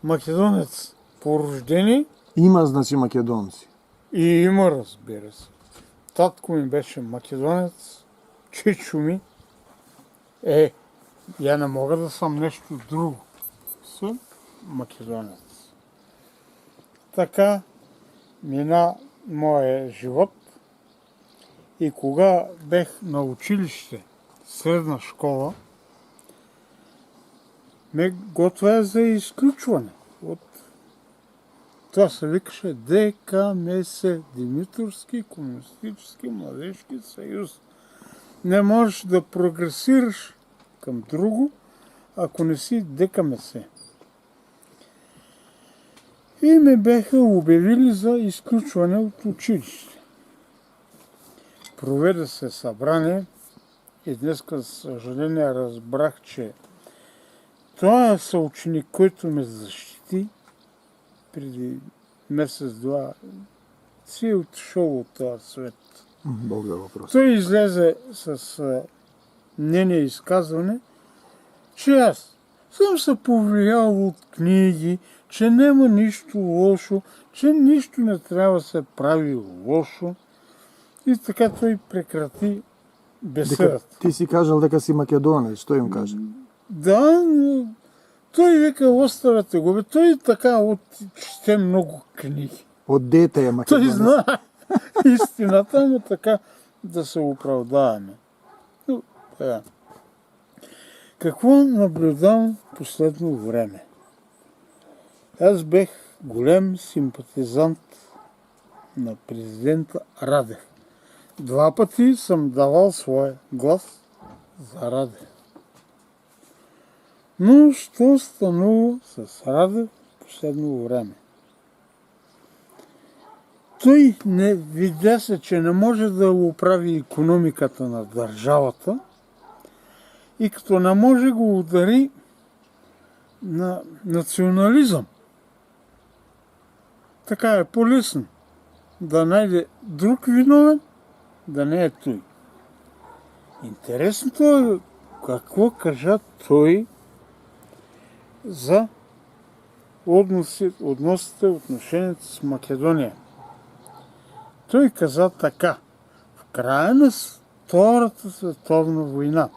македонец по рождение. Има, значи, македонци. И има, разбира се. Татко ми беше македонец, чичо ми я не мога да съм нещо друго. Съм македонец. Така мина моя живот и кога бех на училище, средна школа, ме готвя за изключване от това се викаше ДКМС, Димитровски комунистически младежки съюз. Не можеш да прогресираш към друго, ако не си ДКМС. И ме беха обявили за изключване от училище. Проведе се събрание и днес, за съжаление, разбрах, че това съученик, който ме защити преди месец-два, си е отшъл от този свет. Бог да въпрос. Той излезе с мнение и изказване, че аз съм се повлиял от книги, че няма нищо лошо, че нищо не трябва да се прави лошо. И така той прекрати беседата. Ти си кажал дека си македонец, що им кажа? Да, но той вика, оставете го, бе. Той така чете много книги. От дете е Той македонец. знае истината, но така да се оправдаваме. Но, така. Какво наблюдавам последно време? Аз бех голем симпатизант на президента Радев. 2 пъти съм давал своя глас за Радев. Но що станува с Радев последно време? Той не видя се, че не може да оправи икономиката на държавата и като не може го удари на национализъм. Така е по-лесно да найде друг виновен, да не е той. Интересното е какво кажа той за отношенията с Македония. Той каза така: в края на Втората световна война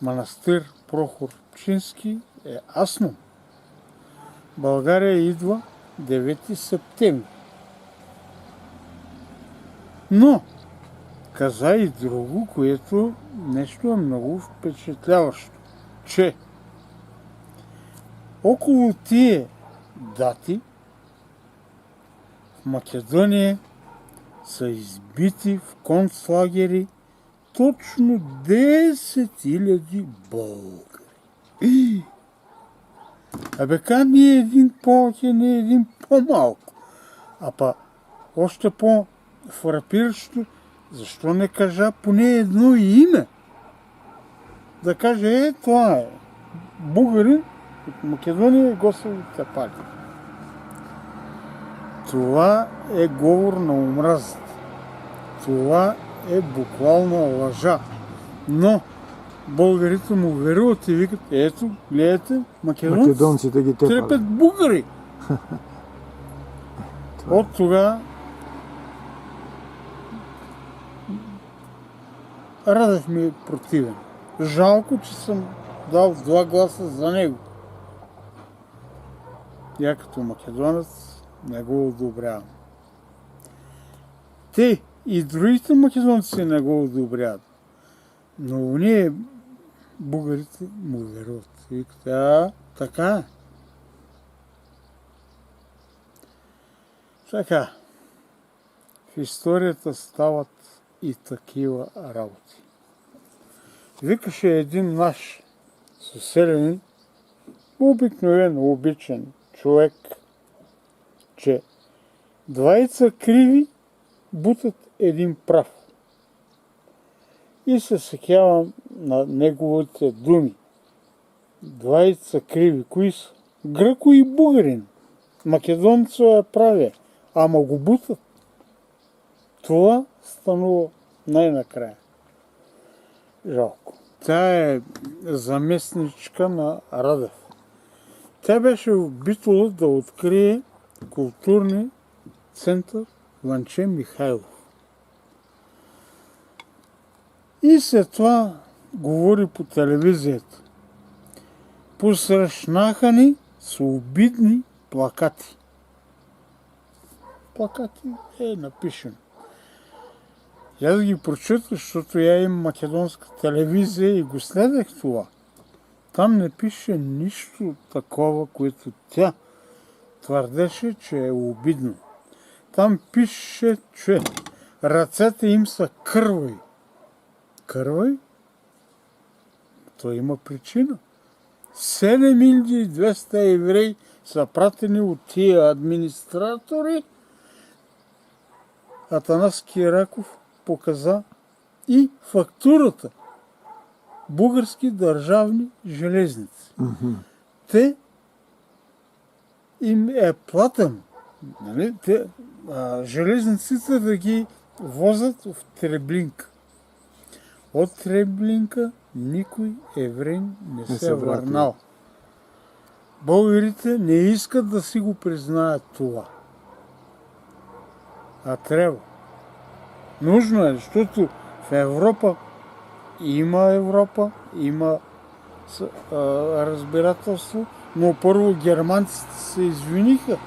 манастир Прохор Пчински е Аснум. България идва 9 септември. Но каза и друго, което нещо е много впечатляващо, че около тия дати в Македония са избити в концлагери точно 10 000 българи. Абе, ка ни е един повече, не е един по-малко. А па още по-фрапиращо, защо не кажа поне едно име? Да каже, това е българин от Македония и Госови Тапали. Това е говор на омразата. Това е буквална лъжа. Но българите му веруват и викат, ето, гледате, Македонците ги трепят тепали. българи. От тогава Радев ми е противен. Жалко, че съм дал 2 гласа за него. Я като македонец не го одобрявам. Те и другите македонци не го одобряват. Но ние, българите, му веруват. Викат, така е. Така. В историята стават и такива работи. Викаше един наш съселянин, обикновен, обичен човек, че 2 криви бутат един прав. И се сетявам на неговите думи. 2 криви. Кои са? Гръко и българин. Македонцо е праве, ама го бутат. Това станува най-накрая. Жалко. Тя е заместничка на Радев. Тя беше в Битола да открие културния център Ванче Михайлов. И след това говори по телевизията. Посрещнаха ни с обидни плакати. Плакати е напишено. И аз ги прочитах, защото я има македонска телевизия и го следах това. Там не пише нищо такова, което тя твърдеше, че е обидно. Там пише, че ръцете им са кървави. Кървави? То има причина. 7200 евреи са пратени от тия администратори. Атанас Кираков показа и фактурата. Български държавни железници. Те им е платен. Нали? Железниците да ги возят в Треблинка. От Треблинка никой евреин не се е върнал. Българите не искат да си го признаят това. А трябва. Нужно е, защото в Европа има разбирателство, но първо германците се извиниха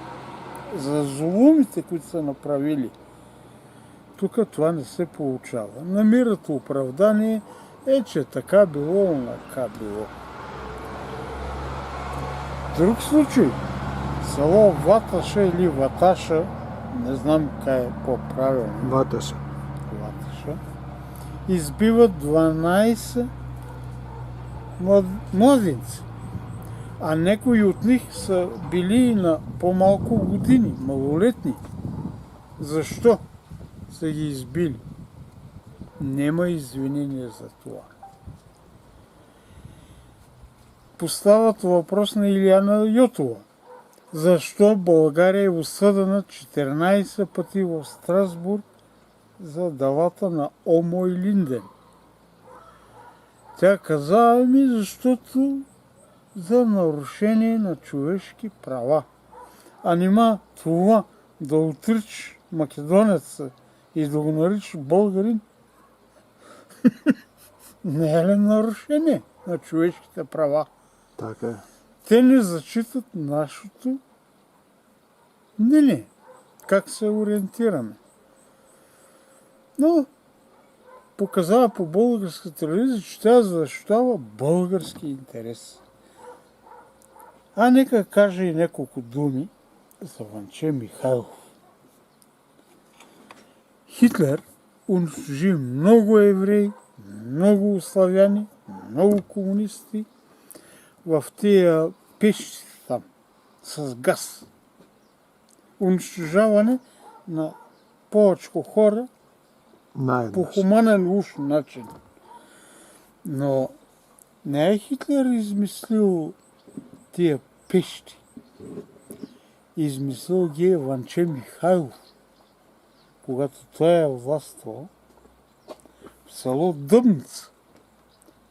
за зулумите, които са направили. Тук това не се получава. Намират оправдание, че така било, онака било. Друг случай. Село Ваташа или Ваташа, не знам как е по-правилно. Ваташа. Избиват 12 младенци, а някои от них са били на по-малко години, малолетни. Защо са ги избили? Нема извинение за това. Поставят въпрос на Илияна Йотова. Защо България е осъдена 14 пъти в Страсбург за делата на Омо и Линден? Тя каза, защото за нарушение на човешки права. А нима това да отричаш македонеца и да го наричаш българин, не е ли нарушение на човешките права? Така е. Те не зачитат нашето мнение, как се ориентираме. Но показава по българска телевизия, че тя защитава български интерес. А нека кажа и няколко думи за Ванче Михайлов. Хитлер унищожи много евреи, много славяни, много комунисти в тия пещи там, с газ. Унищожаване на повече хора по хуманен уж начин. Но не е Хитлер измислил тия пещи. Измислил ги е Ванче Михайлов, когато той е властвал в село Дъбница,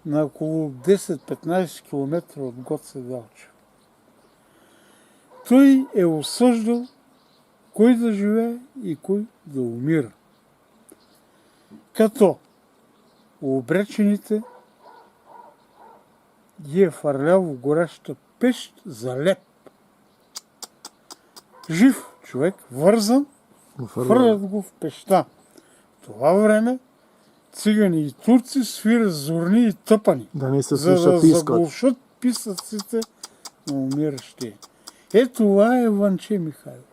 на около 10-15 км от Гоце Делчев. Той е осъждал кой да живее и кой да умира. Като обречените ги е фърлял в гореща пещ за леп. Жив човек, вързан, фърлят го в пеща. В това време цигани и турци свират зорни и тъпани, за да заглушат писъците на умиращия. Това е Ванче Михайлов.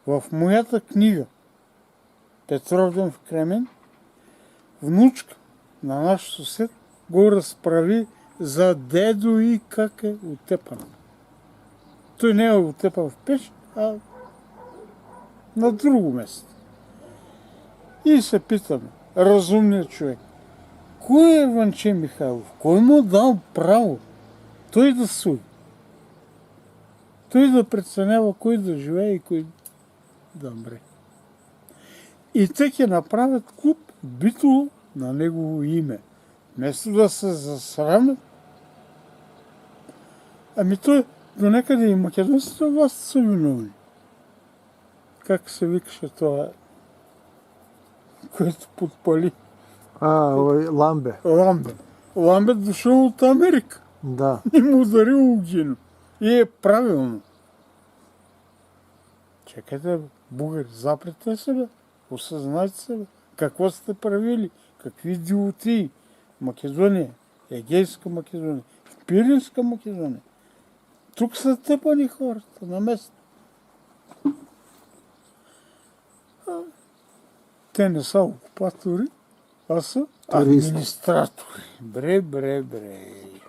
В моята книга Петров в Кремен, внучка на наш съсед го разправи за дедо и как е отепан. Той не е отепан в пещ, а на друго место. И се питаме, разумният човек, кой е Ванче Михайлов? Кой му дал право той да суди? Той да преценява кой да живее и кой да умре. И те ке направят клуб Битола на негово име. Вместо да се засрамят, той до някъде и македонските власти са виновни. Как се викаше това, което подпали Ламбе. Ламбе. Ламбе дошъл от Америка Да. и му ударил Огино. И е правилно. Чекайте, бе, бугари, запрете се, бе. Осъзнайте се, бе. Какво сте правили? Какви идиотии? Македония, Егейска Македония, Пиринска Македония. Тук са тъпани хората на место. Те не са окупатори, а са Туристи. администратори. Бре.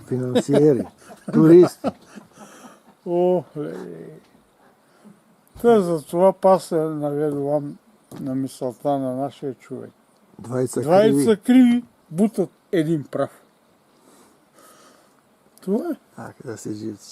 Финансиери. Туристи. Охле. Та за това пас се наведувам на мисълта на нашия човек. Двајца Дваица криви. криви бутат един прав. Това е. А, да се живци.